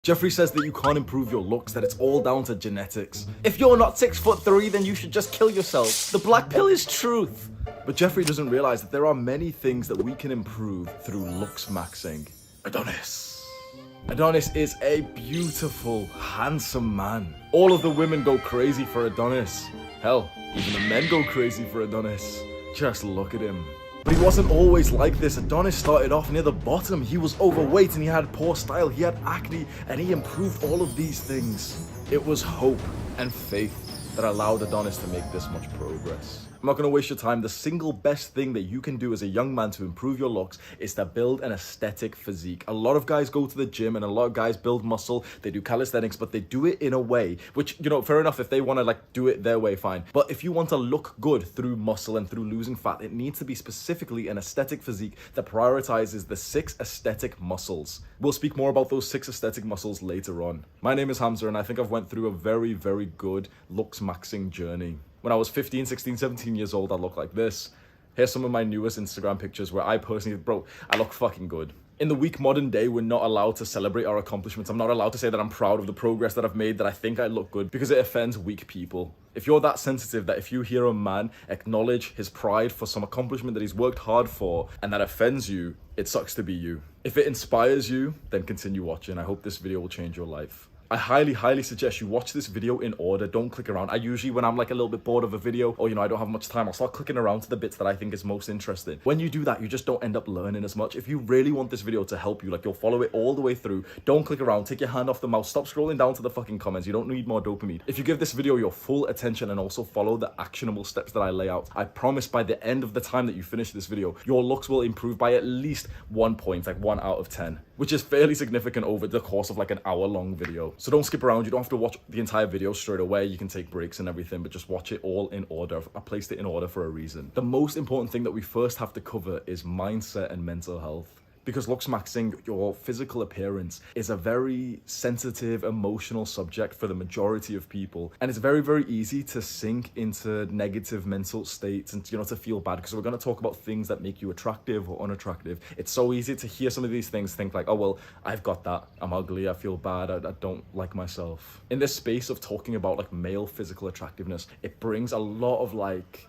Jeffrey says that you can't improve your looks, that it's all down to genetics. If you're not 6'3", then you should just kill yourself. The black pill is truth. But Jeffrey doesn't realize that there are many things that we can improve through looksmaxing. Adonis. Adonis is a beautiful, handsome man. All of the women go crazy for Adonis. Hell, even the men go crazy for Adonis. Just look at him. But he wasn't always like this. Adonis started off near the bottom. He was overweight and he had poor style. He had acne and he improved all of these things. It was hope and faith that allowed Adonis to make this much progress. I'm not going to waste your time. The single best thing that you can do as a young man to improve your looks is to build an aesthetic physique. A lot of guys go to the gym and a lot of guys build muscle. They do calisthenics, but they do it in a way which, fair enough, if they want to do it their way, fine. But if you want to look good through muscle and through losing fat, it needs to be specifically an aesthetic physique that prioritizes the 6 aesthetic muscles. We'll speak more about those 6 aesthetic muscles later on. My name is Hamza and I think I've went through a very, very good looksmaxing journey. When I was 15, 16, 17 years old, I looked like this. Here's some of my newest Instagram pictures where I personally, I look fucking good. In the weak modern day, we're not allowed to celebrate our accomplishments. I'm not allowed to say that I'm proud of the progress that I've made, that I think I look good, because it offends weak people. If you're that sensitive that if you hear a man acknowledge his pride for some accomplishment that he's worked hard for and that offends you, it sucks to be you. If it inspires you, then continue watching. I hope this video will change your life. I highly, highly suggest you watch this video in order. Don't click around. I usually, when I'm a little bit bored of a video or, I don't have much time, I'll start clicking around to the bits that I think is most interesting. When you do that, you just don't end up learning as much. If you really want this video to help you, you'll follow it all the way through. Don't click around. Take your hand off the mouse. Stop scrolling down to the fucking comments. You don't need more dopamine. If you give this video your full attention and also follow the actionable steps that I lay out, I promise by the end of the time that you finish this video, your looks will improve by at least 1 point, 1 out of 10, which is fairly significant over the course of an hour-long video. So don't skip around. You don't have to watch the entire video straight away. You can take breaks and everything, but just watch it all in order. I placed it in order for a reason. The most important thing that we first have to cover is mindset and mental health. Because looksmaxing, your physical appearance, is a very sensitive, emotional subject for the majority of people. And it's very, very easy to sink into negative mental states and, to feel bad. Because we're going to talk about things that make you attractive or unattractive. It's so easy to hear some of these things, think oh, well, I've got that. I'm ugly. I feel bad. I don't like myself. In this space of talking about male physical attractiveness, it brings a lot of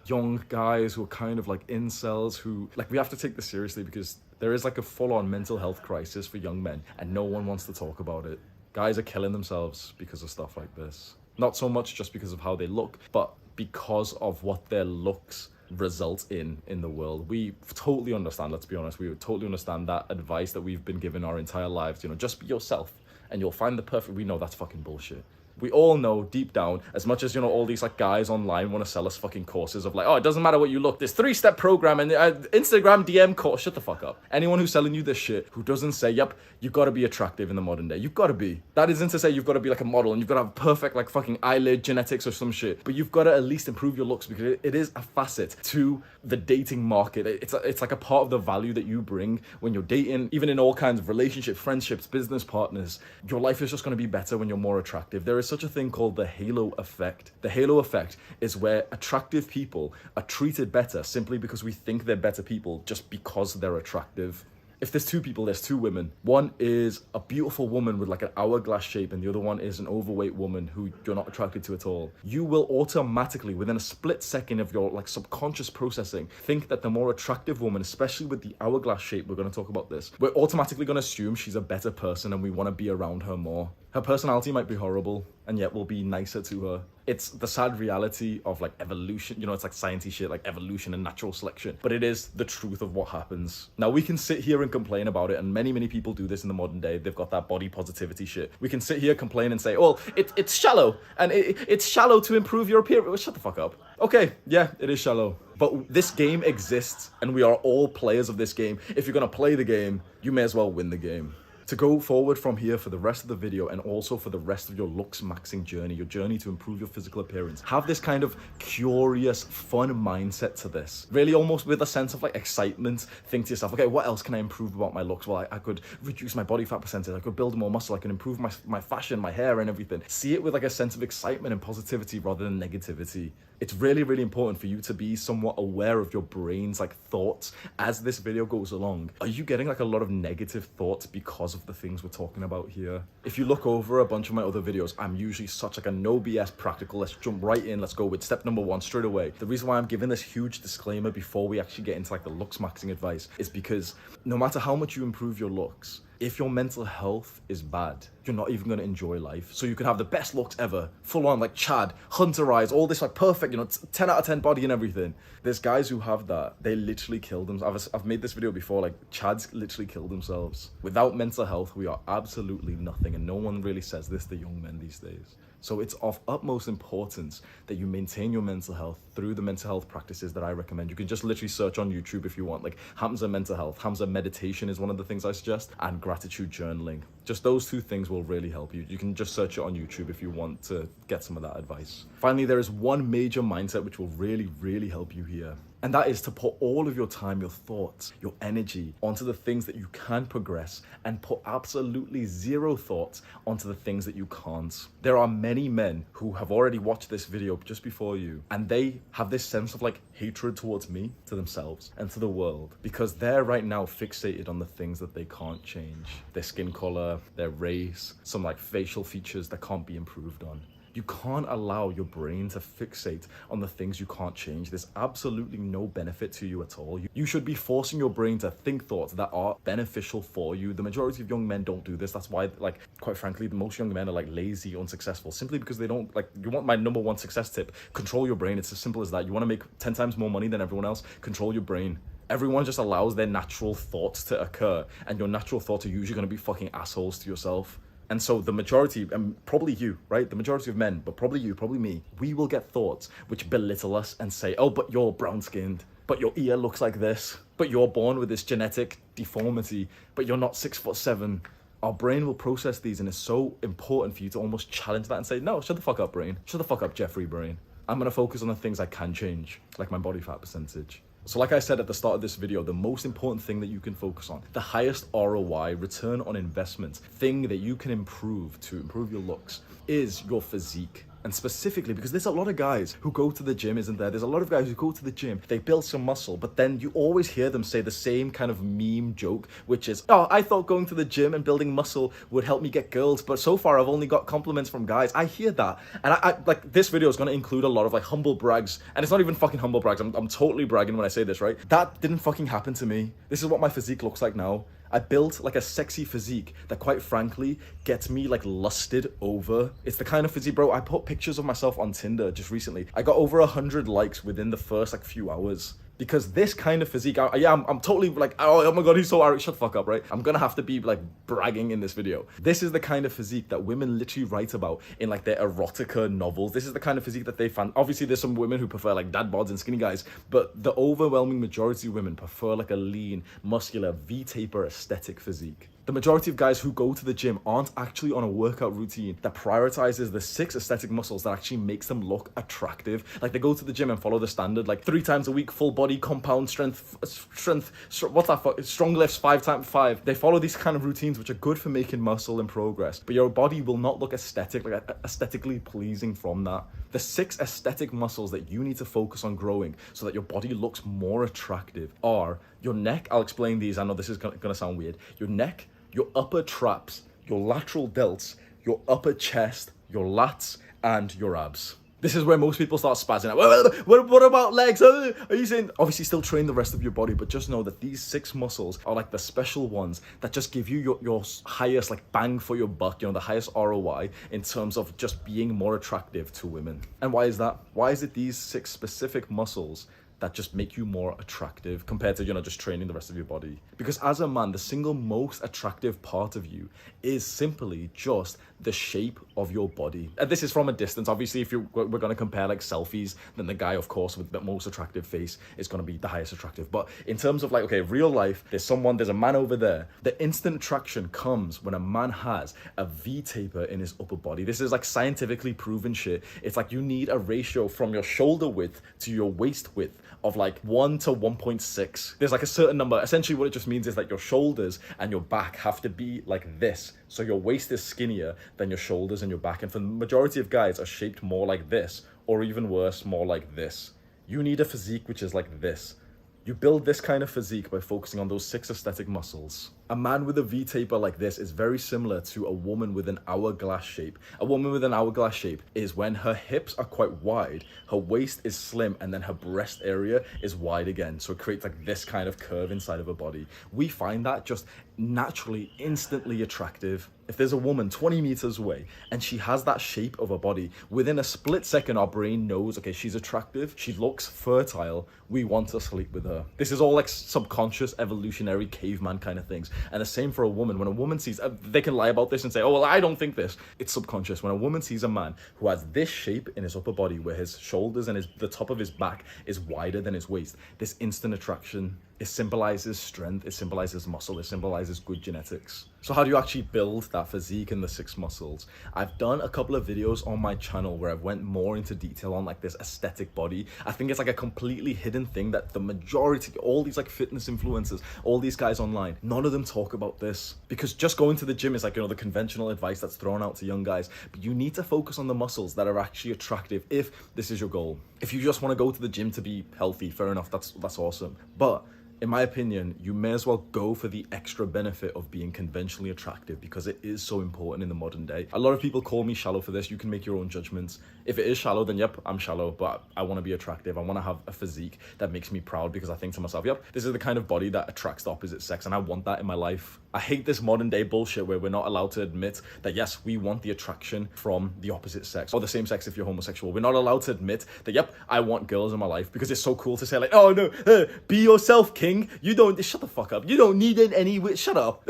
young guys who are kind of incels who, we have to take this seriously because there is a full-on mental health crisis for young men and no one wants to talk about it. Guys are killing themselves because of stuff like this. Not so much just because of how they look, but because of what their looks result in the world. We totally understand, let's be honest, we totally understand that advice that we've been given our entire lives, just be yourself and you'll find the perfect. We know that's fucking bullshit. We all know deep down, as much as, all these guys online want to sell us fucking courses of oh, it doesn't matter what you look, this 3-step program and Instagram DM course, shut the fuck up. Anyone who's selling you this shit, who doesn't say, yep, you've got to be attractive in the modern day. You've got to be. That isn't to say you've got to be a model and you've got to have perfect fucking eyelid genetics or some shit, but you've got to at least improve your looks because it is a facet to the dating market. It's a part of the value that you bring when you're dating, even in all kinds of relationships, friendships, business partners. Your life is just going to be better when you're more attractive. There is such a thing called the halo effect. The halo effect is where attractive people are treated better simply because we think they're better people just because they're attractive. If there's 2 people, there's 2 women. One is a beautiful woman with an hourglass shape and the other one is an overweight woman who you're not attracted to at all. You will automatically, within a split second of your subconscious processing, think that the more attractive woman, especially with the hourglass shape, we're going to talk about this, we're automatically going to assume she's a better person and we want to be around her more. Her personality might be horrible and yet we'll be nicer to her. It's the sad reality of evolution. It's sciencey shit, evolution and natural selection, but it is the truth of what happens. Now we can sit here and complain about it, and many people do this in the modern day. They've got that body positivity shit. We can sit here, complain and say, well, it's shallow and it's shallow to improve your appearance. Well, shut the fuck up. Okay, yeah, it is shallow. But this game exists and we are all players of this game. If you're gonna play the game, you may as well win the game. To go forward from here for the rest of the video and also for the rest of your looksmaxing journey, your journey to improve your physical appearance, have this kind of curious, fun mindset to this. Really almost with a sense of excitement, think to yourself, okay, what else can I improve about my looks? Well, I could reduce my body fat percentage, I could build more muscle, I can improve my fashion, my hair and everything. See it with a sense of excitement and positivity rather than negativity. It's really, really important for you to be somewhat aware of your brain's thoughts as this video goes along. Are you getting a lot of negative thoughts because of of the things we're talking about here. If you look over a bunch of my other videos, I'm usually such like a no BS practical. Let's jump right in. Let's go with step number 1 straight away. The reason why I'm giving this huge disclaimer before we actually get into like the looksmaxing advice is because no matter how much you improve your looks, if your mental health is bad, you're not even going to enjoy life. So you can have the best looks ever, full on like Chad, Hunter eyes, all this like perfect, 10 out of 10 body and everything. There's guys who have that. They literally kill them. I've made this video before, like Chad's literally killed themselves. Without mental health, we are absolutely nothing. And no one really says this to young men these days. So it's of utmost importance that you maintain your mental health through the mental health practices that I recommend. You can just literally search on YouTube if you want, like Hamza mental health, Hamza meditation is one of the things I suggest, and gratitude journaling. Just those 2 things will really help you. You can just search it on YouTube if you want to get some of that advice. Finally, there is one major mindset which will really, really help you here. And that is to put all of your time, your thoughts, your energy onto the things that you can progress and put absolutely 0 thoughts onto the things that you can't. There are many men who have already watched this video just before you, and they have this sense of like hatred towards me, to themselves, and to the world, because they're right now fixated on the things that they can't change. Their skin color, their race, some like facial features that can't be improved on. You can't allow your brain to fixate on the things you can't change. There's absolutely no benefit to you at all. You should be forcing your brain to think thoughts that are beneficial for you. The majority of young men don't do this. That's why, like, quite frankly, most young men are like lazy, unsuccessful, simply because they don't, like, you want my number 1 success tip, control your brain. It's as simple as that. You want to make 10 times more money than everyone else, control your brain. Everyone just allows their natural thoughts to occur, and your natural thoughts are usually going to be fucking assholes to yourself. And so the majority, and probably you, right? The majority of men, but probably you, probably me, we will get thoughts which belittle us and say, oh, but you're brown-skinned, but your ear looks like this, but you're born with this genetic deformity, but you're not 6'7". Our brain will process these, and it's so important for you to almost challenge that and say, no, shut the fuck up, brain. Shut the fuck up, Jeffrey brain. I'm going to focus on the things I can change, like my body fat percentage. So like I said at the start of this video, the most important thing that you can focus on, the highest ROI, return on investment, thing that you can improve to improve your looks, is your physique. And specifically, because there's a lot of guys who go to the gym, isn't there? There's a lot of guys who go to the gym, they build some muscle, but then you always hear them say the same kind of meme joke, which is, oh, I thought going to the gym and building muscle would help me get girls, but so far I've only got compliments from guys. I hear that. And I like, this video is going to include a lot of like humble brags, and it's not even fucking humble brags. I'm totally bragging when I say this, right? That didn't fucking happen to me. This is what my physique looks like now. I built like a sexy physique that quite frankly gets me like lusted over. It's the kind of physique, bro. I put pictures of myself on Tinder just recently. I got over 100 likes within the first like few hours. Because this kind of physique, I'm totally like, oh my god, he's so arrogant. Shut the fuck up, right? I'm gonna have to be like bragging in this video. This is the kind of physique that women literally write about in like their erotica novels. This is the kind of physique that they find. Obviously, there's some women who prefer like dad bods and skinny guys, but the overwhelming majority of women prefer like a lean, muscular, V-taper aesthetic physique. The majority of guys who go to the gym aren't actually on a workout routine that prioritizes the 6 aesthetic muscles that actually makes them look attractive. Like they go to the gym and follow the standard, like 3 times a week, full body, compound strength, what's that for? Strong lifts, 5 times 5. They follow these kind of routines which are good for making muscle and progress, but your body will not look aesthetic, like aesthetically pleasing from that. The 6 aesthetic muscles that you need to focus on growing so that your body looks more attractive are your neck. I'll explain these. I know this is gonna sound weird. Your neck, your upper traps, your lateral delts, your upper chest, your lats, and your abs. This is where most people start spazzing out. What about legs? Are you saying? Obviously still train the rest of your body, but just know that these 6 muscles are like the special ones that just give you your highest like bang for your buck, the highest ROI in terms of just being more attractive to women. And why is that? Why is it these 6 specific muscles that just make you more attractive compared to, just training the rest of your body? Because as a man, the single most attractive part of you is simply just the shape of your body. And this is from a distance. Obviously, if we're going to compare like selfies, then the guy, of course, with the most attractive face is going to be the highest attractive. But in terms of like, okay, real life, there's a man over there. The instant attraction comes when a man has a V-taper in his upper body. This is like scientifically proven shit. It's like you need a ratio from your shoulder width to your waist width of like 1 to 1.6. There's like a certain number. Essentially what it just means is that your shoulders and your back have to be like this. So your waist is skinnier than your shoulders and your back. And for the majority of guys are shaped more like this, or even worse, more like this. You need a physique which is like this. You build this kind of physique by focusing on those 6 aesthetic muscles. A man with a V-taper like this is very similar to a woman with an hourglass shape. A woman with an hourglass shape is when her hips are quite wide, her waist is slim, and then her breast area is wide again. So it creates like this kind of curve inside of her body. We find that just naturally, instantly attractive. If there's a woman 20 meters away and she has that shape of her body, within a split second, our brain knows, okay, she's attractive, she looks fertile, we want to sleep with her. This is all like subconscious, evolutionary, caveman kind of things. And the same for a woman. When a woman sees, they can lie about this and say, oh, well, I don't think this. It's subconscious. When a woman sees a man who has this shape in his upper body, where his shoulders and the top of his back is wider than his waist, this instant attraction, it symbolizes strength, it symbolizes muscle, it symbolizes good genetics. So how do you actually build that physique in the 6 muscles? I've done a couple of videos on my channel where I've went more into detail on like this aesthetic body. I think it's like a completely hidden thing that the majority, all these like fitness influencers, all these guys online, none of them talk about this. Because just going to the gym is like, you know, the conventional advice that's thrown out to young guys. But you need to focus on the muscles that are actually attractive if this is your goal. If you just want to go to the gym to be healthy, fair enough, that's awesome. But in my opinion, you may as well go for the extra benefit of being conventionally attractive because it is so important in the modern day. A lot of people call me shallow for this. You can make your own judgments. If it is shallow, then yep, I'm shallow, but I want to be attractive. I want to have a physique that makes me proud because I think to myself, yep, this is the kind of body that attracts the opposite sex and I want that in my life. I hate this modern day bullshit where we're not allowed to admit that yes, we want the attraction from the opposite sex or the same sex if you're homosexual. We're not allowed to admit that, yep, I want girls in my life because it's so cool to say like, oh no, be yourself, king. You don't, shut the fuck up. You don't need any, shut up.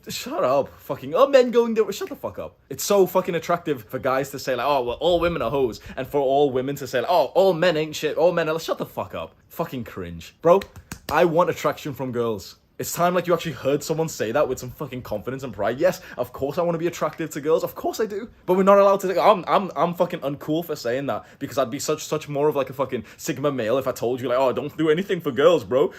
Shut up. Fucking, oh, men going there, shut the fuck up. It's so fucking attractive for guys to say like, oh, well, all women are hoes. And for all women to say like, oh, all men ain't shit. All men are, shut the fuck up. Fucking cringe. Bro, I want attraction from girls. It's time like you actually heard someone say that with some fucking confidence and pride. Yes, of course I want to be attractive to girls. Of course I do. But we're not allowed to. I'm fucking uncool for saying that because I'd be such more of like a fucking Sigma male if I told you like, oh, don't do anything for girls, bro.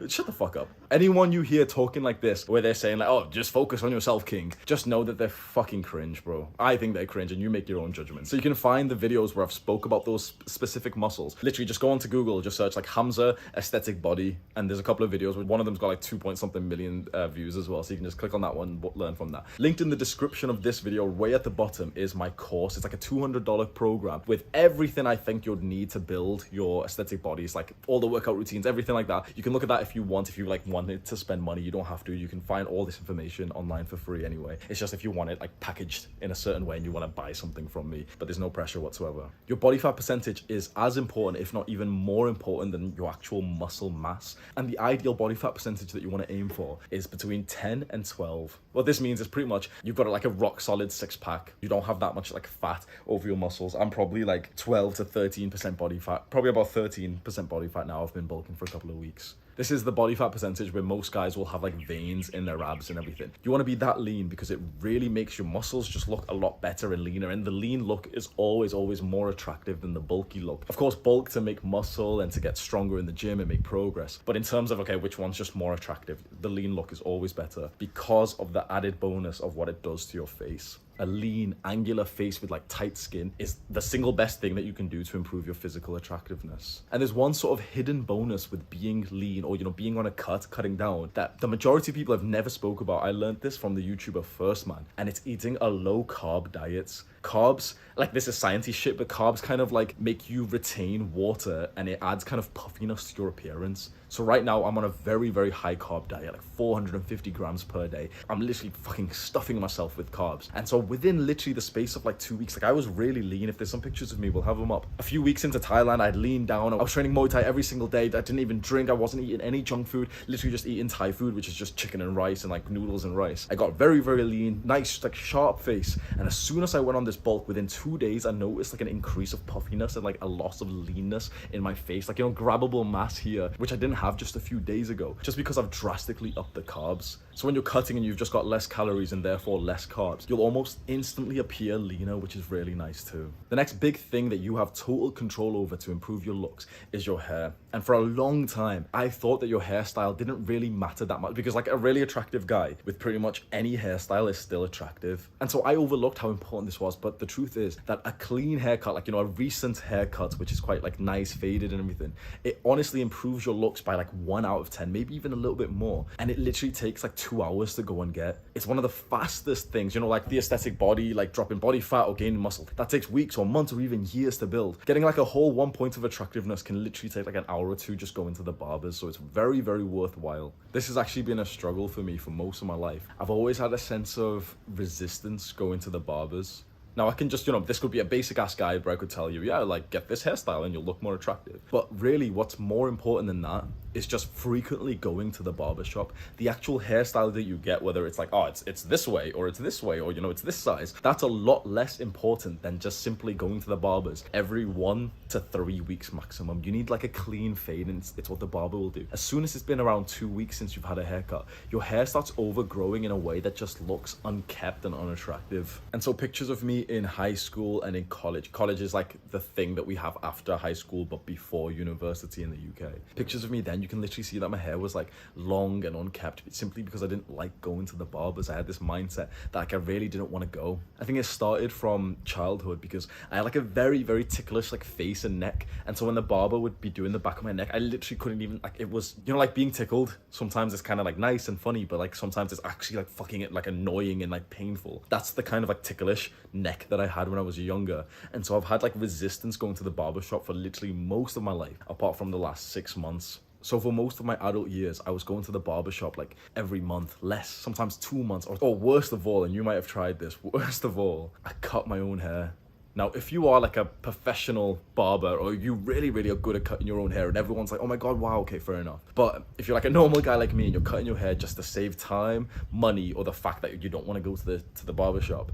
Shut the fuck up. Anyone you hear talking like this where they're saying like, oh, just focus on yourself, king, just know that they're fucking cringe, bro. I think they're cringe and you make your own judgment. So you can find the videos where I've spoke about those specific muscles. Literally just go onto Google, just search like Hamza aesthetic body, and there's a couple of videos where one of them's got like 2-point-something million views as well, so you can just click on that one, learn from that. Linked in the description of this video way at the bottom is my course. It's like a $200 program with everything I think you'd need to build your aesthetic bodies, like all the workout routines, everything like that. You can look at that if you want. If you like wanted to spend money, you don't have to. You can find all this information online for free anyway. It's just if you want it like packaged in a certain way and you want to buy something from me, but there's no pressure whatsoever. Your body fat percentage is as important, if not even more important, than your actual muscle mass. And the ideal body fat percentage that you want to aim for is between 10 and 12. What this means is pretty much you've got like a rock solid 6-pack. You don't have that much like fat over your muscles. I'm probably like 12 to 13% body fat, probably about 13% body fat now. I've been bulking for a couple of weeks. This is the body fat percentage where most guys will have like veins in their abs and everything. You want to be that lean because it really makes your muscles just look a lot better and leaner. And the lean look is always more attractive than the bulky look. Of course, bulk to make muscle and to get stronger in the gym and make progress. But in terms of, okay, which one's just more attractive? The lean look is always better because of the added bonus of what it does to your face. A lean, angular face with like tight skin is the single best thing that you can do to improve your physical attractiveness. And there's one sort of hidden bonus with being lean or, you know, being on a cutting down that the majority of people have never spoke about. I learned this from the YouTuber First Man, and it's eating a low carb diet. Carbs, like this is sciencey shit, but carbs kind of like make you retain water and it adds kind of puffiness to your appearance. So right now I'm on a very high carb diet, like 450 grams per day. I'm literally fucking stuffing myself with carbs. And so within literally the space of like 2 weeks, like I was really lean. If there's some pictures of me, we'll have them up. A few weeks into Thailand, I'd leaned down. I was training Muay Thai every single day. I didn't even drink. I wasn't eating any junk food, literally just eating Thai food, which is just chicken and rice and like noodles and rice. I got very lean, nice, like sharp face. And as soon as I went on this bulk, within 2 days, I noticed like an increase of puffiness and like a loss of leanness in my face, like, you know, grabbable mass here, which I didn't have just a few days ago, just because I've drastically upped the carbs. So when you're cutting and you've just got less calories and therefore less carbs, you'll almost instantly appear leaner, which is really nice too. The next big thing that you have total control over to improve your looks is your hair. And for a long time, I thought that your hairstyle didn't really matter that much because like a really attractive guy with pretty much any hairstyle is still attractive. And so I overlooked how important this was. But the truth is that a clean haircut, like, you know, a recent haircut, which is quite like nice, faded and everything, it honestly improves your looks by like 1 out of 10, maybe even a little bit more. And it literally takes like 2 hours to go and get. It's one of the fastest things, you know, like the aesthetic body, like dropping body fat or gaining muscle. That takes weeks or months or even years to build. Getting like a whole 1 point of attractiveness can literally take like an hour or two just going to the barbers. So it's very, very worthwhile. This has actually been a struggle for me for most of my life. I've always had a sense of resistance going to the barbers. Now I can just, you know, this could be a basic ass guide where I could tell you, yeah, like get this hairstyle and you'll look more attractive. But really what's more important than that is just frequently going to the barbershop. The actual hairstyle that you get, whether it's like, oh, it's this way or it's this way or, you know, it's this size, that's a lot less important than just simply going to the barbers every 1 to 3 weeks maximum. You need like a clean fade, and it's what the barber will do. As soon as it's been around 2 weeks since you've had a haircut, your hair starts overgrowing in a way that just looks unkept and unattractive. And so pictures of me in high school and in college is like the thing that we have after high school but before university in the UK. Pictures of me then, you can literally see that my hair was like long and unkept simply because I didn't like going to the barbers. I had this mindset that like I really didn't want to go. I think it started from childhood because I had like a very, very ticklish like face and neck, and so when the barber would be doing the back of my neck, I literally couldn't even, like, it was, you know, like being tickled, sometimes it's kind of like nice and funny, but like sometimes it's actually like fucking it like annoying and like painful. That's the kind of like ticklish neck that I had when I was younger. And so I've had like resistance going to the barbershop for literally most of my life, apart from the last 6 months. So for most of my adult years, I was going to the barbershop like every month, less, sometimes 2 months, or worst of all, and you might have tried this, worst of all, I cut my own hair. Now, if you are like a professional barber or you really, really are good at cutting your own hair and everyone's like, oh my God, wow, okay, fair enough. But if you're like a normal guy like me and you're cutting your hair just to save time, money, or the fact that you don't want to go to the barbershop,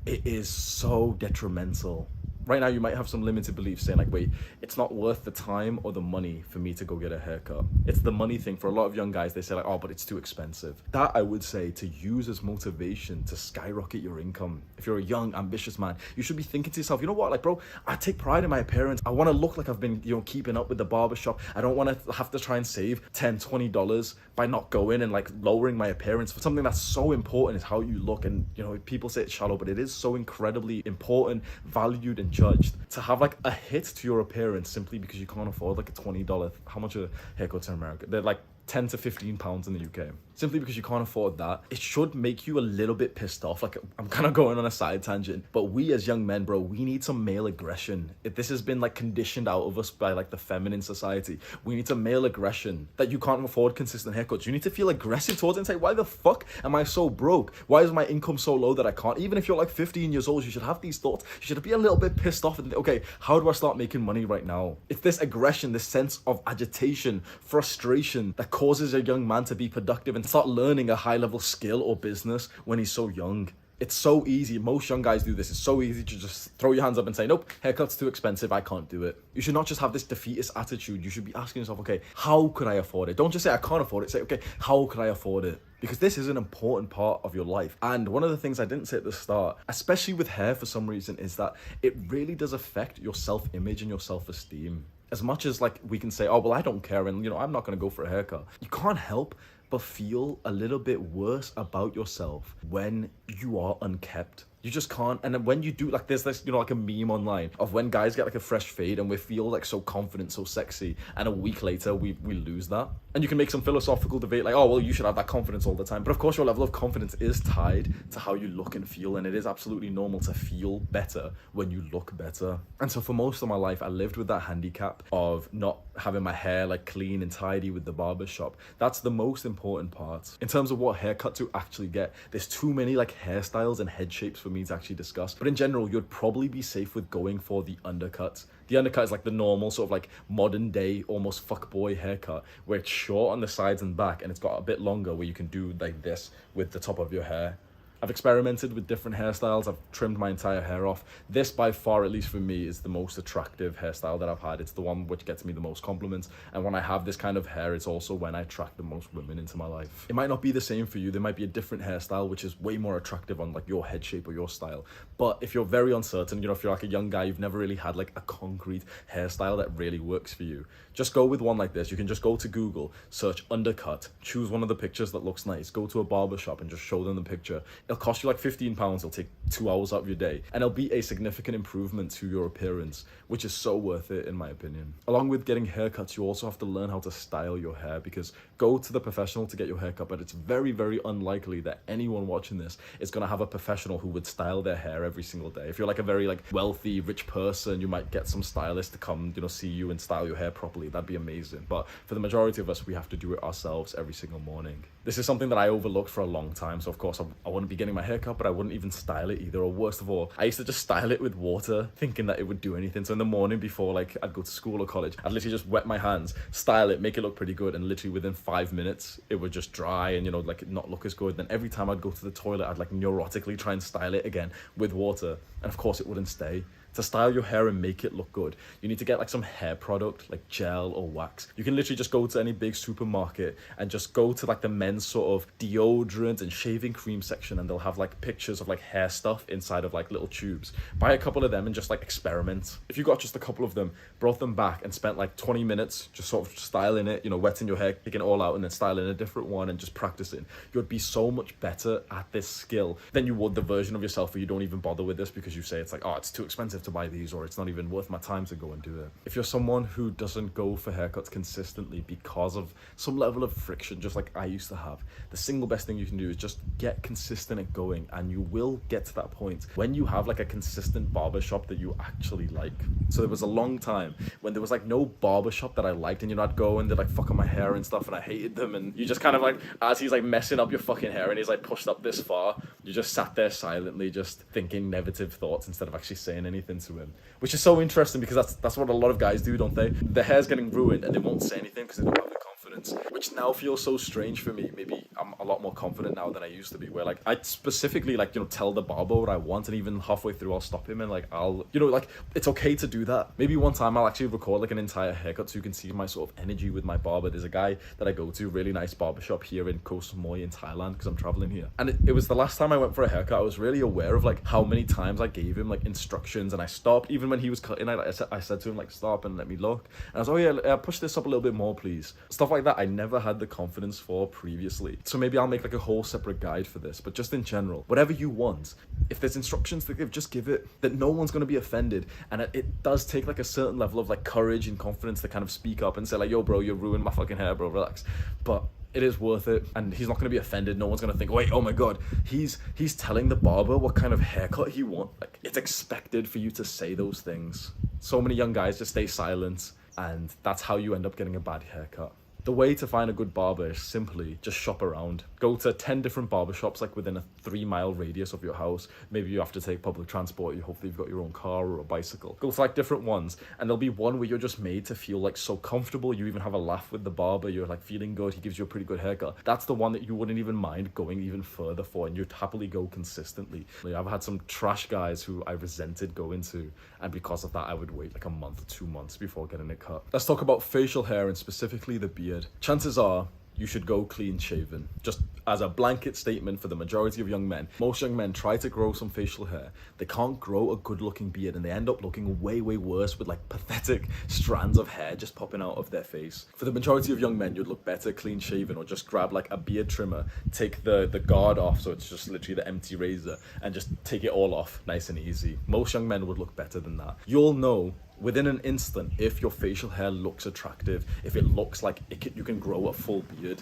it is so detrimental. Right now, you might have some limited beliefs saying like, wait, it's not worth the time or the money for me to go get a haircut. It's the money thing. For a lot of young guys, they say like, oh, but it's too expensive. That I would say to use as motivation to skyrocket your income. If you're a young, ambitious man, you should be thinking to yourself, you know what, like, bro, I take pride in my appearance. I want to look like I've been, you know, keeping up with the barbershop. I don't want to have to try and save $10, $20 by not going and like lowering my appearance for something that's so important is how you look. And, you know, people say it's shallow, but it is so incredibly important, valued, and judged. To have like a hit to your appearance simply because you can't afford like a $20, how much are haircuts in America? They're like 10 to 15 pounds in the UK. Simply because you can't afford that, it should make you a little bit pissed off. Like, I'm kind of going on a side tangent, but we as young men, bro, we need some male aggression. This has been like conditioned out of us by like the feminine society. We need some male aggression that you can't afford consistent haircuts. You need to feel aggressive towards it and say, why the fuck am I so broke? Why is my income so low that I can't? Even if you're like 15 years old, you should have these thoughts. You should be a little bit pissed off and think, okay, how do I start making money right now? It's this aggression, this sense of agitation, frustration that causes a young man to be productive and start learning a high-level skill or business when he's so young. It's so easy. Most young guys do this. It's so easy to just throw your hands up and say, nope, haircut's too expensive, I can't do it. You should not just have this defeatist attitude. You should be asking yourself, okay, how could I afford it? Don't just say I can't afford it. Say, okay, how could I afford it? Because this is an important part of your life. And one of the things I didn't say at the start, especially with hair for some reason, is that it really does affect your self-image and your self-esteem. As much as like we can say, oh, well, I don't care and, you know, I'm not going to go for a haircut. You can't help but feel a little bit worse about yourself when you are unkept. You just can't. And then when you do, like, there's this, you know, like a meme online of when guys get like a fresh fade and we feel like so confident, so sexy, and a week later we lose that. And you can make some philosophical debate like, oh, well, you should have that confidence all the time. But of course, your level of confidence is tied to how you look and feel, and it is absolutely normal to feel better when you look better. And so for most of my life, I lived with that handicap of not having my hair like clean and tidy with the barbershop. That's the most important part. In terms of what haircut to actually get, there's too many like hairstyles and head shapes for me to actually discuss. But in general, you'd probably be safe with going for the undercut. The undercut is like the normal sort of like modern day, almost fuckboy haircut, where it's short on the sides and back, and it's got a bit longer where you can do like this with the top of your hair. I've experimented with different hairstyles. I've trimmed my entire hair off. This, by far, at least for me, is the most attractive hairstyle that I've had. It's the one which gets me the most compliments. And when I have this kind of hair, it's also when I attract the most women into my life. It might not be the same for you. There might be a different hairstyle, which is way more attractive on like your head shape or your style. But if you're very uncertain, you know, if you're like a young guy, you've never really had like a concrete hairstyle that really works for you, just go with one like this. You can just go to Google, search undercut, choose one of the pictures that looks nice, go to a barber shop and just show them the picture. It'll cost you like £15. It'll take 2 hours out of your day, and it'll be a significant improvement to your appearance, which is so worth it in my opinion. Along with getting haircuts, you also have to learn how to style your hair, because go to the professional to get your haircut, but it's very, very unlikely that anyone watching this is going to have a professional who would style their hair every single day. If you're like a very like wealthy, rich person, you might get some stylist to come, you know, see you and style your hair properly. That'd be amazing. But for the majority of us, we have to do it ourselves every single morning. This is something that I overlooked for a long time. So of course I wouldn't be getting my haircut, but I wouldn't even style it either. Or worst of all, I used to just style it with water, thinking that it would do anything. So in the morning before like I'd go to school or college, I'd literally just wet my hands, style it, make it look pretty good, and literally within 5 minutes it would just dry and, you know, like not look as good. Then every time I'd go to the toilet, I'd like neurotically try and style it again with water, and of course it wouldn't stay. To style your hair and make it look good, you need to get like some hair product like gel or wax. You can literally just go to any big supermarket and just go to like the men's sort of deodorant and shaving cream section, and they'll have like pictures of like hair stuff inside of like little tubes. Buy a couple of them and just like experiment. If you got just a couple of them, brought them back and spent like 20 minutes just sort of styling it, you know, wetting your hair, taking it all out and then styling a different one and just practicing, you would be so much better at this skill than you would the version of yourself where you don't even bother with this because you say it's like, oh, it's too expensive to buy these, or it's not even worth my time to go and do it. If you're someone who doesn't go for haircuts consistently because of some level of friction, just like I used to have, the single best thing you can do is just get consistent at going, and you will get to that point when you have like a consistent barbershop that you actually like. So there was a long time when there was like no barbershop that I liked, and you know, I'd go and they'd like fuck on my hair and stuff and I hated them, and you just kind of like, as he's like messing up your fucking hair and he's like pushed up this far, you just sat there silently just thinking negative thoughts instead of actually saying anything to him. Which is so interesting because that's what a lot of guys do, don't they? Their hair's getting ruined and they won't say anything because they don't have the confidence, which now feels so strange for me. Maybe I'm a lot more confident now than I used to be, where like I specifically like, you know, tell the barber what I want, and even halfway through I'll stop him and like I'll, you know, like it's okay to do that. Maybe one time I'll actually record like an entire haircut so you can see my sort of energy with my barber. There's a guy that I go to, really nice barbershop here in Koh Samui in Thailand because I'm traveling here, and it was the last time I went for a haircut. I was really aware of like how many times I gave him like instructions and I stopped. Even when he was cutting, I said to him like, stop and let me look, and I was, oh yeah, push this up a little bit more please. Stuff like that I never had the confidence for previously. So maybe I'll make like a whole separate guide for this, but just in general, whatever you want, if there's instructions to give, just give it. That no one's going to be offended, and it does take like a certain level of like courage and confidence to kind of speak up and say like, yo bro, you ruined my fucking hair, bro, relax. But it is worth it, and he's not going to be offended. No one's going to think, wait, oh my god, he's telling the barber what kind of haircut he wants. Like, it's expected for you to say those things. So many young guys just stay silent, and that's how you end up getting a bad haircut. The way to find a good barber is simply just shop around. Go to 10 different barbershops like within a 3-mile radius of your house. Maybe you have to take public transport. Hopefully you've got your own car or a bicycle. Go to like different ones, and there'll be one where you're just made to feel like so comfortable. You even have a laugh with the barber. You're like feeling good. He gives you a pretty good haircut. That's the one that you wouldn't even mind going even further for, and you'd happily go consistently. I've had some trash guys who I resented going to, and because of that I would wait like a month or 2 months before getting it cut. Let's talk about facial hair, and specifically the beard. Chances are you should go clean shaven. Just as a blanket statement for the majority of young men. Most young men try to grow some facial hair. They can't grow a good looking beard, and they end up looking way, way worse with like pathetic strands of hair just popping out of their face. For the majority of young men, you'd look better clean shaven, or just grab like a beard trimmer, take the guard off, so it's just literally the empty razor, and just take it all off nice and easy. Most young men would look better than that. You'll know within an instant if your facial hair looks attractive, if it looks like you can grow a full beard.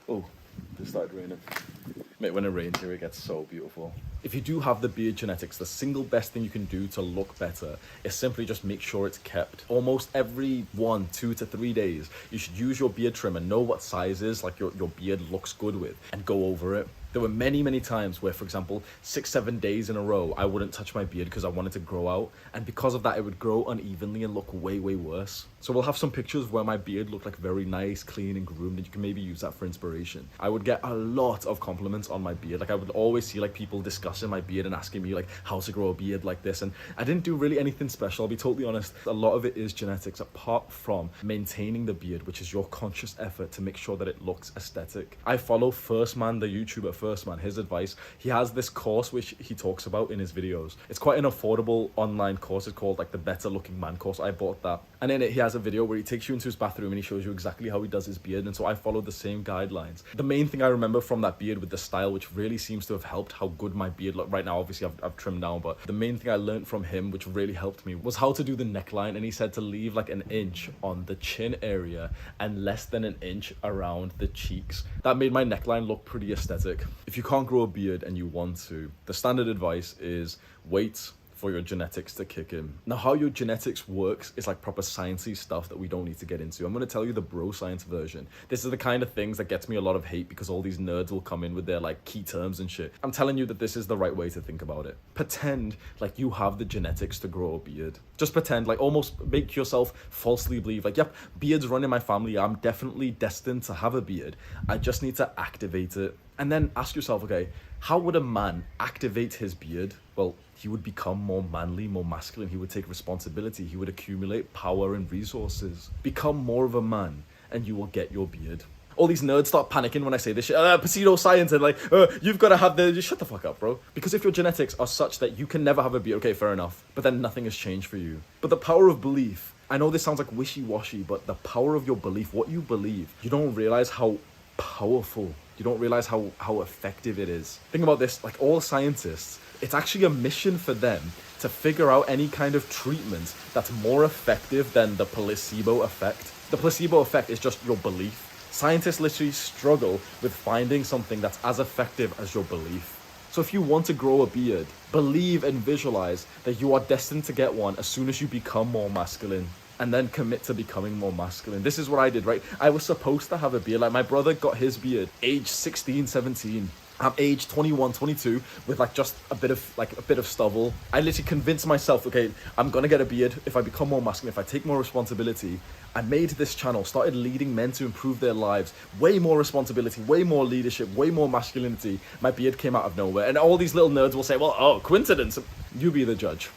Oh, it started raining. Mate, when it rains here, it gets so beautiful. If you do have the beard genetics, the single best thing you can do to look better is simply just make sure it's kept. Almost every 1, 2 to 3 days, you should use your beard trimmer, know what sizes like your beard looks good with, and go over it. There were many, many times where, for example, 6, 7 days in a row, I wouldn't touch my beard because I wanted to grow out. And because of that, it would grow unevenly and look way, way worse. So we'll have some pictures where my beard looked like very nice, clean and groomed, and you can maybe use that for inspiration. I would get a lot of compliments on my beard. Like I would always see like people discussing my beard and asking me like how to grow a beard like this. And I didn't do really anything special, I'll be totally honest. A lot of it is genetics, apart from maintaining the beard, which is your conscious effort to make sure that it looks aesthetic. I follow First Man, the YouTuber, first, man. His advice, he has this course which he talks about in his videos. It's quite an affordable online course. It's called like the Better Looking Man course. I bought that. And in it, he has a video where he takes you into his bathroom and he shows you exactly how he does his beard. And so I followed the same guidelines. The main thing I remember from that beard with the style, which really seems to have helped how good my beard looked right now. Obviously, I've trimmed down, but the main thing I learned from him, which really helped me, was how to do the neckline. And he said to leave like an inch on the chin area and less than an inch around the cheeks. That made my neckline look pretty aesthetic. If you can't grow a beard and you want to, the standard advice is wait for your genetics to kick in. Now, how your genetics works is like proper sciencey stuff that we don't need to get into. I'm going to tell you the bro science version. This is the kind of things that gets me a lot of hate because all these nerds will come in with their like key terms and shit. I'm telling you that this is the right way to think about it. Pretend like you have the genetics to grow a beard. Just pretend, like almost make yourself falsely believe like, yep, beards run in my family. I'm definitely destined to have a beard. I just need to activate it. And then ask yourself, okay, how would a man activate his beard? Well, he would become more manly, more masculine. He would take responsibility. He would accumulate power and resources. Become more of a man and you will get your beard. All these nerds start panicking when I say this shit. Pseudo-science and like, you've got to have the... Just shut the fuck up, bro. Because if your genetics are such that you can never have a beard, okay, fair enough. But then nothing has changed for you. But the power of belief, I know this sounds like wishy-washy, but the power of your belief, what you believe, you don't realize how powerful, you don't realize how effective it is. Think about this, like all scientists, it's actually a mission for them to figure out any kind of treatment that's more effective than the placebo effect. The placebo effect is just your belief. Scientists literally struggle with finding something that's as effective as your belief. So if you want to grow a beard, believe and visualize that you are destined to get one as soon as you become more masculine. And then commit to becoming more masculine. This is what I did, right? I was supposed to have a beard. Like my brother got his beard age 16, 17. I'm age 21, 22 with like just a bit of stubble. I literally convinced myself, okay, I'm gonna get a beard if I become more masculine, if I take more responsibility. I made this channel, started leading men to improve their lives. Way more responsibility, way more leadership, way more masculinity. My beard came out of nowhere. And all these little nerds will say, well, oh, coincidence. You be the judge.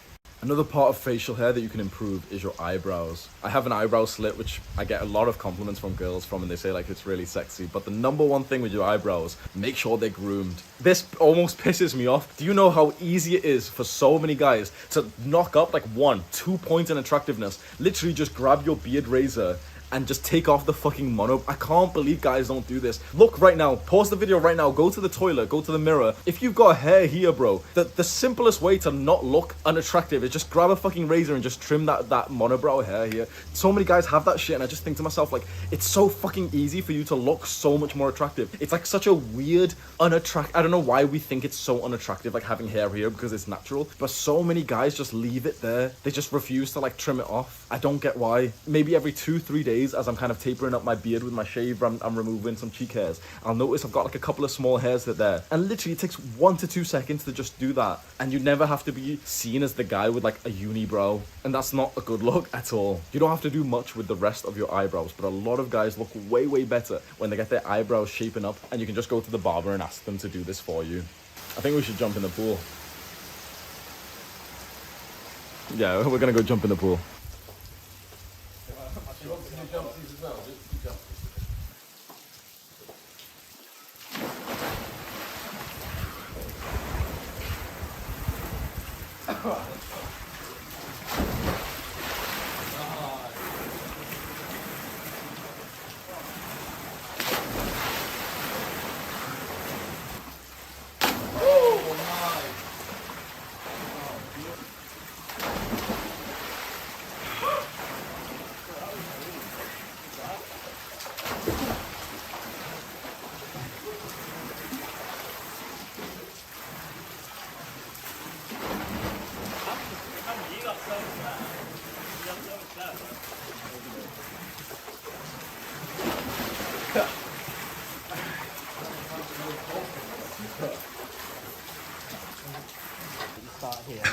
Another part of facial hair that you can improve is your eyebrows. I have an eyebrow slit, which I get a lot of compliments from girls from, and they say like it's really sexy. But the number one thing with your eyebrows, make sure they're groomed. This almost pisses me off. Do you know how easy it is for so many guys to knock up like 1-2 points in attractiveness? Literally just grab your beard razor and just take off the fucking mono. I can't believe guys don't do this. Look right now, pause the video right now, go to the toilet, go to the mirror. If you've got hair here, bro, the simplest way to not look unattractive is just grab a fucking razor and just trim that monobrow hair here. So many guys have that shit and I just think to myself, like, it's so fucking easy for you to look so much more attractive. It's like such a weird, unattractive, I don't know why we think it's so unattractive, like having hair here because it's natural, but so many guys just leave it there. They just refuse to like trim it off. I don't get why. Maybe every 2-3 days, as I'm kind of tapering up my beard with my shave, I'm removing some cheek hairs, I'll notice I've got like a couple of small hairs there, and literally it takes 1 to 2 seconds to just do that, and you never have to be seen as the guy with like a unibrow, and that's not a good look at all. You don't have to do much with the rest of your eyebrows, but a lot of guys look way better when they get their eyebrows shaping up, and you can just go to the barber and ask them to do this for you. I think we should jump in the pool. Yeah, we're gonna go jump in the pool. You want to do jumpsies as well? Just do jumpsies.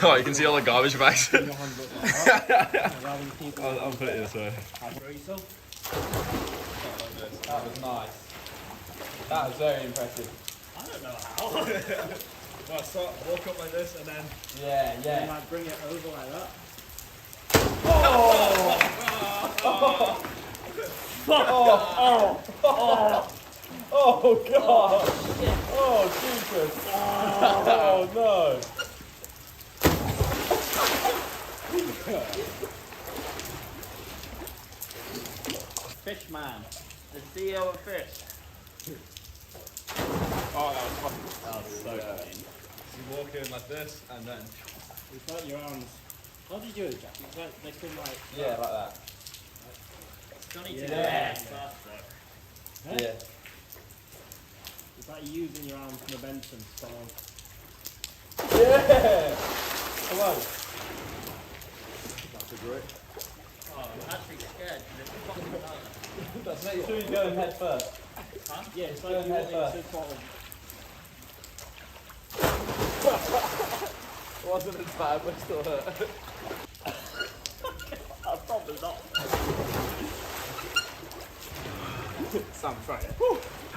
Oh, you can see all the garbage bags. I'll put it this way. That was nice. That was very impressive. I don't know how. Well, walk up like this and then Yeah. you might bring it over like that. Oh god! Oh Jesus! Oh no! Fish man, the CEO of fish. Oh, that was fucking. That was so funny. You walk in like this and then. It's like your arms. How do you do it, Jack? It's like they come like. Yeah, like that. Still need to Yeah. do it first though. Huh? Yeah. It's like using your arms momentum to follow. Yeah! Come on. That's a great. Oh, I'm actually scared because it's fucking hard. Make sure you go head first. Huh? Yeah, it's Go like you ahead want it to follow. It wasn't as bad, but still hurt. I'll probably not. Sam, try it.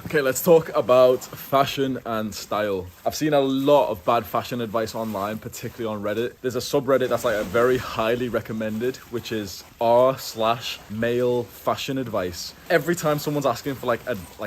Okay, let's talk about fashion and style. I've seen a lot of bad fashion advice online, particularly on Reddit. There's a subreddit that's like a very highly recommended, which is r/male fashion advice. Every time someone's asking for like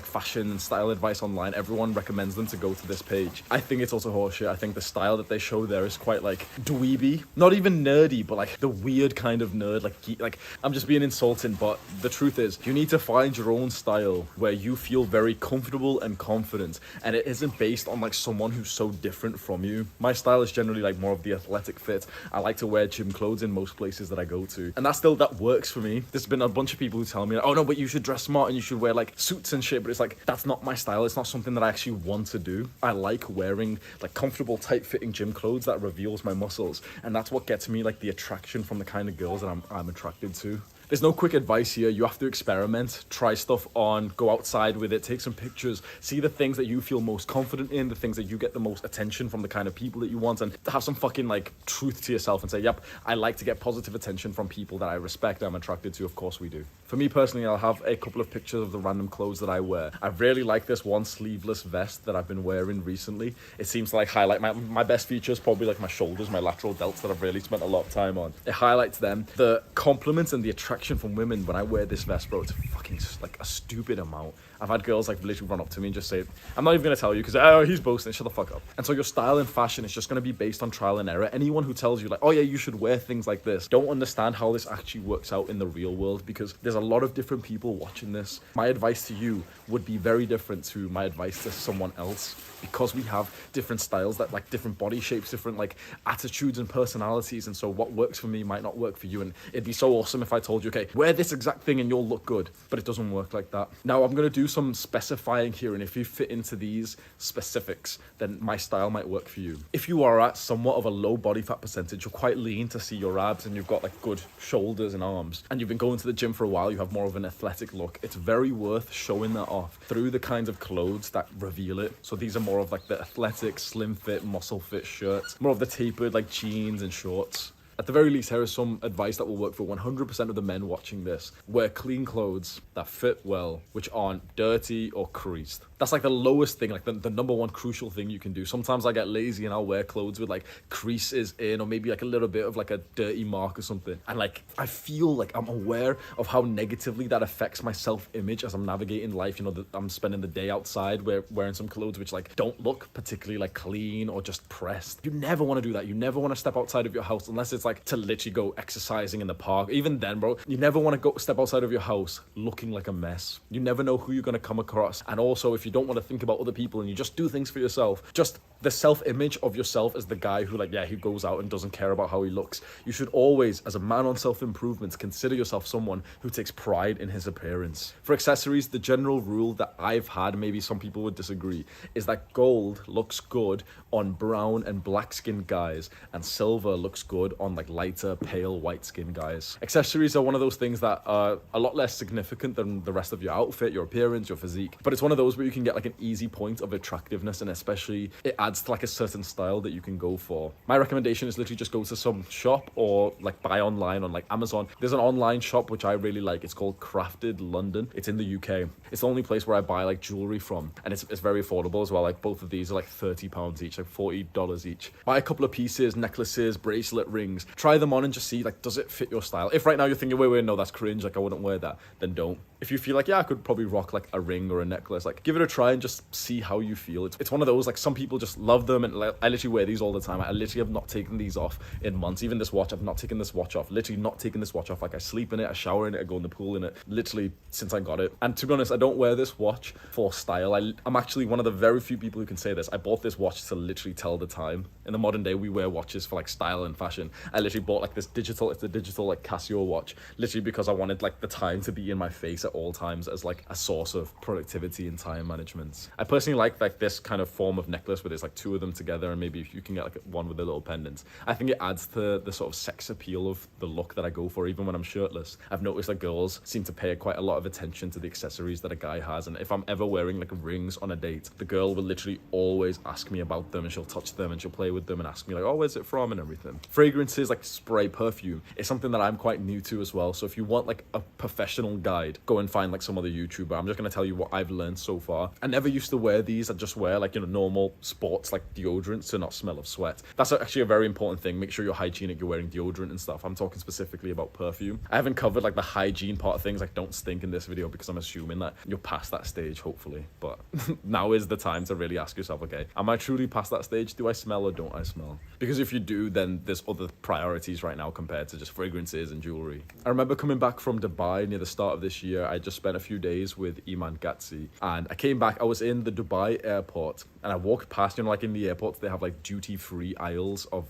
fashion and style advice online, everyone recommends them to go to this page. I think it's also horseshit. I think the style that they show there is quite like dweeby, not even nerdy, but like the weird kind of nerd. Like I'm just being insulting, but the truth is, you need to find your own style where you feel very comfortable and confident, and it isn't based on like someone who's so different from you. My style is generally like more of the athletic fit. I like to wear gym clothes in most places that I go to, and that works for me. There's been a bunch of people who tell me, oh no, but you should dress smart and you should wear like suits and shit, but it's like, that's not my style. It's not something that I actually want to do. I like wearing like comfortable, tight-fitting gym clothes that reveals my muscles, and that's what gets me like the attraction from the kind of girls that I'm attracted to. There's no quick advice here. You have to experiment, try stuff on, go outside with it, take some pictures, see the things that you feel most confident in, the things that you get the most attention from, the kind of people that you want, and have some fucking like truth to yourself and say, yep, I like to get positive attention from people that I respect, I'm attracted to. Of course we do. For me personally, I'll have a couple of pictures of the random clothes that I wear. I really like this one sleeveless vest that I've been wearing recently. It seems to like highlight my best features, probably like my shoulders, my lateral delts that I've really spent a lot of time on. It highlights them. The compliments and the attraction from women when I wear this vest, bro, it's fucking like a stupid amount. I've had girls like literally run up to me and just say, I'm not even gonna tell you because he's boasting, shut the fuck up. And so your style and fashion is just gonna be based on trial and error. Anyone who tells you like, oh yeah, you should wear things like this, don't understand how this actually works out in the real world, because there's a lot of different people watching this. My advice to you would be very different to my advice to someone else, because we have different styles, that like different body shapes, different like attitudes and personalities, and so what works for me might not work for you. And it'd be so awesome if I told you, okay, wear this exact thing and you'll look good, but it doesn't work like that. Now I'm gonna do some specifying here, and if you fit into these specifics, then my style might work for you. If you are at somewhat of a low body fat percentage, you're quite lean to see your abs, and you've got like good shoulders and arms, and you've been going to the gym for a while, you have more of an athletic look, it's very worth showing that off through the kinds of clothes that reveal it. So these are more of like the athletic, slim fit, muscle fit shirts, more of the tapered like jeans and shorts. At the very least, here is some advice that will work for 100% of the men watching this. Wear clean clothes that fit well, which aren't dirty or creased. That's like the lowest thing, like the number one crucial thing you can do. Sometimes I get lazy and I'll wear clothes with like creases in, or maybe like a little bit of like a dirty mark or something. And like, I feel like I'm aware of how negatively that affects my self-image as I'm navigating life. You know, that I'm spending the day outside wearing some clothes which like don't look particularly like clean or just pressed. You never want to do that. You never want to step outside of your house unless it's like to literally go exercising in the park. Even then, bro, you never want to go step outside of your house looking like a mess. You never know who you're going to come across. And also, if you don't want to think about other people and you just do things for yourself, just the self-image of yourself as the guy who he goes out and doesn't care about how he looks. You should always, as a man on self-improvement, consider yourself someone who takes pride in his appearance. For accessories, the general rule that I've had, maybe some people would disagree, is that gold looks good on brown and black skinned guys, and silver looks good on like lighter, pale, white skinned guys. Accessories are one of those things that are a lot less significant than the rest of your outfit, your appearance, your physique, but it's one of those where you can get like an easy point of attractiveness, and especially it adds adds to like a certain style that you can go for. My recommendation is literally just go to some shop or like buy online on like Amazon. There's an online shop which I really like. It's called Crafted London. It's in the UK. It's the only place where I buy like jewelry from, and it's very affordable as well. Like both of these are like £30 each, like $40 each. Buy a couple of pieces, necklaces, bracelet, rings. Try them on and just see like, does it fit your style? If right now you're thinking, wait, no, that's cringe, like I wouldn't wear that, then don't. If you feel like, yeah, I could probably rock like a ring or a necklace, like give it a try and just see how you feel. It's one of those, like some people just love them, and like, I literally wear these all the time. I literally have not taken these off in months. Even this watch, I've not taken this watch off. Literally not taken this watch off. Like I sleep in it, I shower in it, I go in the pool in it, literally since I got it. And to be honest, I don't wear this watch for style. I'm actually one of the very few people who can say this. I bought this watch to literally tell the time. In the modern day, we wear watches for like style and fashion. I literally bought like this digital, it's a digital like Casio watch, literally because I wanted like the time to be in my face at all times as like a source of productivity and time management. I personally like this kind of form of necklace where there's like two of them together, and maybe if you can get like one with a little pendant. I think it adds to the sort of sex appeal of the look that I go for even when I'm shirtless. I've noticed that girls seem to pay quite a lot of attention to the accessories that a guy has, and if I'm ever wearing like rings on a date, the girl will literally always ask me about them, and she'll touch them and she'll play with them and ask me like, oh, where's it from and everything. Fragrances like spray perfume is something that I'm quite new to as well. So if you want like a professional guide, go and find like some other YouTuber. I'm just going to tell you what I've learned so far. I never used to wear these. I just wear like, you know, normal sports like deodorants to not smell of sweat. That's actually a very important thing. Make sure you're hygienic, you're wearing deodorant and stuff. I'm talking specifically about perfume. I haven't covered like the hygiene part of things, like don't stink in this video, because I'm assuming that you're past that stage, hopefully. But now is the time to really ask yourself, okay, am I truly past that stage? Do I smell or don't I smell? Because if you do, then there's other priorities right now compared to just fragrances and jewelry. I remember coming back from Dubai near the start of this year. I just spent a few days with Iman Gatsi, and I came back. I was in the Dubai airport, and I walked past, you know, like in the airports, they have like duty-free aisles of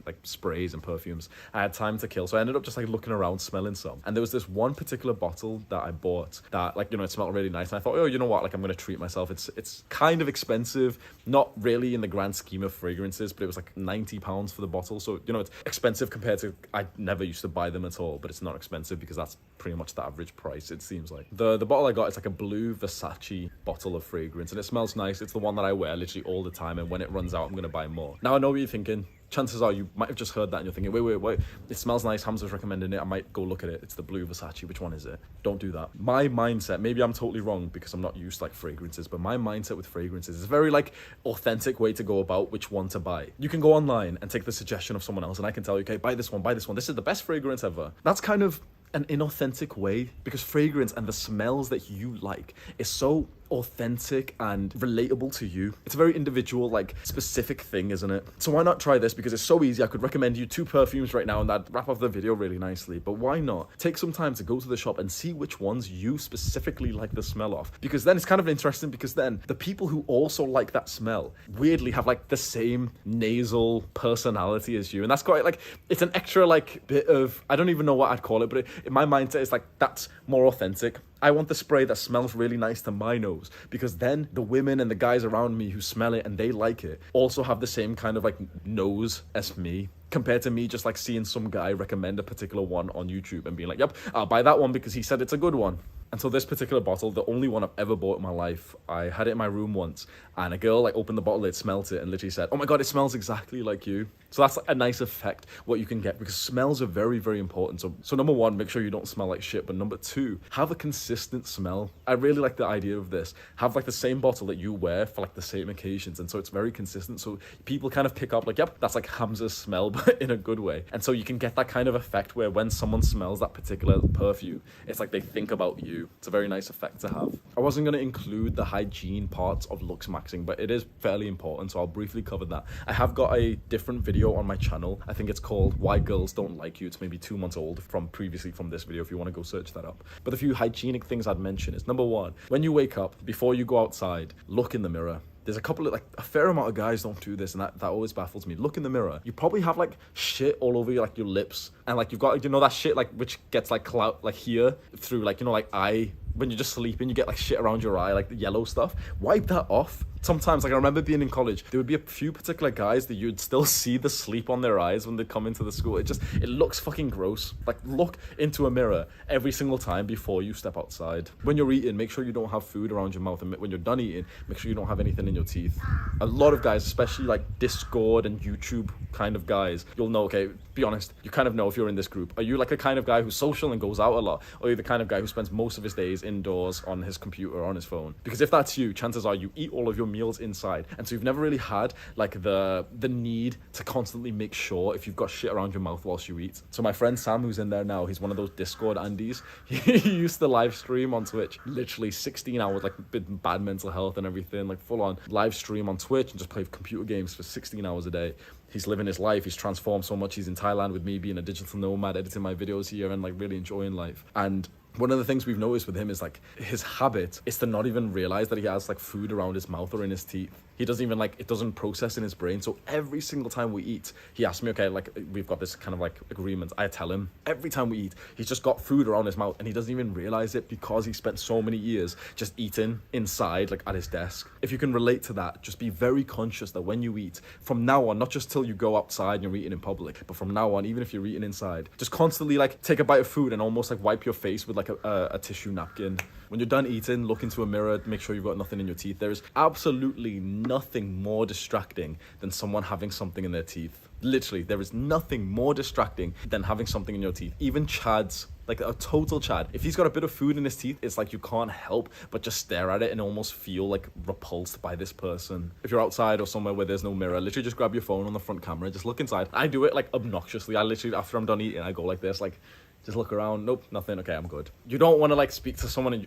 like sprays and perfumes. I had time to kill, so I ended up just like looking around, smelling some. And there was this one particular bottle that I bought that, like, you know, it smelled really nice. And I thought, oh, you know what, like I'm gonna treat myself. It's kind of expensive, not really in the grand scheme of fragrances, but it was like £90 for the bottle. So, you know, it's expensive compared to, I never used to buy them at all, but it's not expensive because that's pretty much the average price, it seems like. The bottle I got is like a blue Versace bottle of fragrance, and it smells nice. It's the one that I wear literally all the time, and when it runs out, I'm gonna buy more. Now I know what you're thinking. Chances are you might have just heard that and you're thinking, wait, it smells nice, Hamza's recommending it, I might go look at it. It's the blue Versace, which one is it? Don't do that. My mindset, maybe I'm totally wrong because I'm not used to like fragrances, but my mindset with fragrances is a very like authentic way to go about which one to buy. You can go online and take the suggestion of someone else, and I can tell you, okay, buy this one, this is the best fragrance ever. That's kind of an inauthentic way, because fragrance and the smells that you like is so authentic and relatable to you. It's a very individual, like specific thing, isn't it? So why not try this? Because it's so easy. I could recommend you 2 perfumes right now and that'd wrap up the video really nicely. But why not take some time to go to the shop and see which ones you specifically like the smell of? Because then it's kind of interesting, because then the people who also like that smell weirdly have like the same nasal personality as you. And that's quite like, it's an extra like bit of, I don't even know what I'd call it, but in my mindset it's like, that's more authentic. I want the spray that smells really nice to my nose, because then the women and the guys around me who smell it and they like it also have the same kind of like nose as me, compared to me just like seeing some guy recommend a particular one on YouTube and being like, yep, I'll buy that one because he said it's a good one. And so this particular bottle, the only one I've ever bought in my life, I had it in my room once, and a girl like opened the bottle lid, smelt it, and literally said, oh my god, it smells exactly like you. So that's a nice effect, what you can get, because smells are very, very important. So number 1, make sure you don't smell like shit. But number 2, have a consistent smell. I really like the idea of this. Have like the same bottle that you wear for like the same occasions, and so it's very consistent. So people kind of pick up like, yep, that's like Hamza's smell, but in a good way. And so you can get that kind of effect where when someone smells that particular perfume, it's like they think about you. It's a very nice effect to have. I wasn't going to include the hygiene parts of Looksmaxing, but it is fairly important, so I'll briefly cover that. I have got a different video on my channel. I think it's called Why Girls Don't Like You. It's maybe 2 months old from this video if you want to go search that up. But the few hygienic things I'd mention is, number 1, when you wake up, before you go outside, look in the mirror. There's a couple of like, a fair amount of guys don't do this, and that always baffles me. Look in the mirror. You probably have like shit all over your, like your lips, and like you've got, you know, that shit like which gets like clout like here through like, you know, like eye, when you're just sleeping, you get like shit around your eye, like the yellow stuff. Wipe that off. Sometimes, like I remember being in college, there would be a few particular guys that you'd still see the sleep on their eyes when they come into the school. It looks fucking gross. Like, look into a mirror every single time before you step outside. When you're eating, make sure you don't have food around your mouth, and when you're done eating, make sure you don't have anything in your teeth. A lot of guys, especially like Discord and YouTube kind of guys, you'll know, okay, be honest, you kind of know if you're in this group. Are you like a kind of guy who's social and goes out a lot? Or are you the kind of guy who spends most of his days indoors on his computer or on his phone? Because if that's you, chances are you eat all of your meals inside. And so you've never really had like the need to constantly make sure if you've got shit around your mouth whilst you eat. So my friend Sam, who's in there now, he's one of those Discord Andes. He used to live stream on Twitch, literally 16 hours, like bad mental health and everything, like full on live stream on Twitch and just play computer games for 16 hours a day. He's living his life. He's transformed so much. He's in Thailand with me, being a digital nomad, editing my videos here and like really enjoying life. And one of the things we've noticed with him is like his habit is to not even realize that he has like food around his mouth or in his teeth. He doesn't even like, it doesn't process in his brain. So every single time we eat, he asks me, okay, like we've got this kind of like agreement. I tell him every time we eat, he's just got food around his mouth and he doesn't even realize it because he spent so many years just eating inside, like at his desk. If you can relate to that, just be very conscious that when you eat, from now on, not just till you go outside and you're eating in public, but from now on, even if you're eating inside, just constantly like take a bite of food and almost like wipe your face with like a tissue napkin. When you're done eating, look into a mirror, make sure you've got nothing in your teeth. There is absolutely nothing more distracting than someone having something in their teeth. Literally, there is nothing more distracting than having something in your teeth. Even Chads, like a total Chad, if he's got a bit of food in his teeth, it's like you can't help but just stare at it and almost feel like repulsed by this person. If you're outside or somewhere where there's no mirror, literally just grab your phone on the front camera, just look inside. I do it like obnoxiously. I literally, after I'm done eating, I go like this, like, just look around. Nope, nothing. Okay, I'm good. You don't want to like speak to someone. And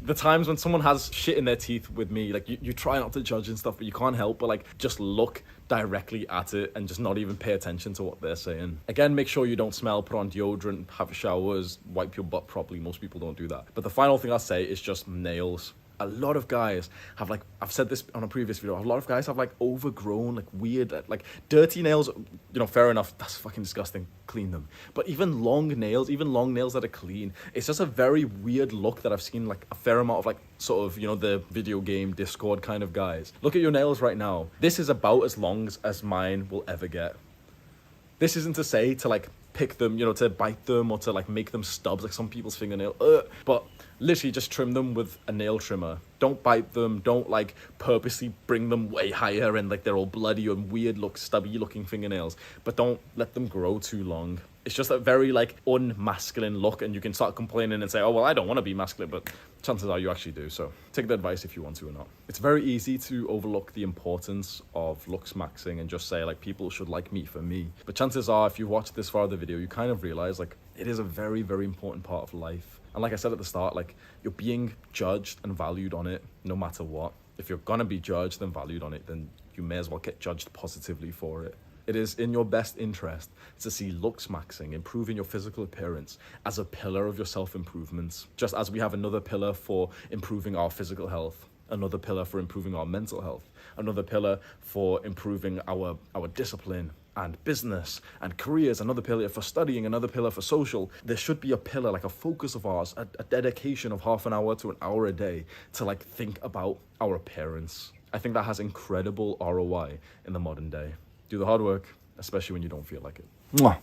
the times when someone has shit in their teeth with me, like you try not to judge and stuff, but you can't help but like just look directly at it and just not even pay attention to what they're saying. Again, make sure you don't smell, put on deodorant, have showers, wipe your butt properly. Most people don't do that. But the final thing I'll say is just nails. A lot of guys have like, I've said this on a previous video, a lot of guys have like overgrown, like weird, like dirty nails. You know, fair enough, that's fucking disgusting, clean them. But even long nails that are clean, it's just a very weird look that I've seen like a fair amount of like sort of, you know, the video game Discord kind of guys. Look at your nails right now. This is about as long as mine will ever get. This isn't to say to like pick them, you know, to bite them or to like make them stubs like some people's fingernail, but literally just trim them with a nail trimmer. Don't bite them, don't like purposely bring them way higher and like they're all bloody and weird stubby looking fingernails, but don't let them grow too long. It's just a very like unmasculine look, and you can start complaining and say, oh well, I don't want to be masculine, but chances are you actually do. So take the advice if you want to or not. It's very easy to overlook the importance of Looksmaxing and just say like people should like me for me, but chances are if you watch this far of the video, you kind of realize like it is a very, very important part of life. And like I said at the start, like you're being judged and valued on it no matter what. If you're gonna be judged and valued on it, then you may as well get judged positively for it. It is in your best interest to see Looksmaxing, improving your physical appearance, as a pillar of your self-improvements. Just as we have another pillar for improving our physical health, another pillar for improving our mental health, another pillar for improving our discipline and business and careers, another pillar for studying, another pillar for social. There should be a pillar, like a focus of ours, a dedication of half an hour to an hour a day to like think about our appearance. I think that has incredible ROI in the modern day. Do the hard work, especially when you don't feel like it. Mwah.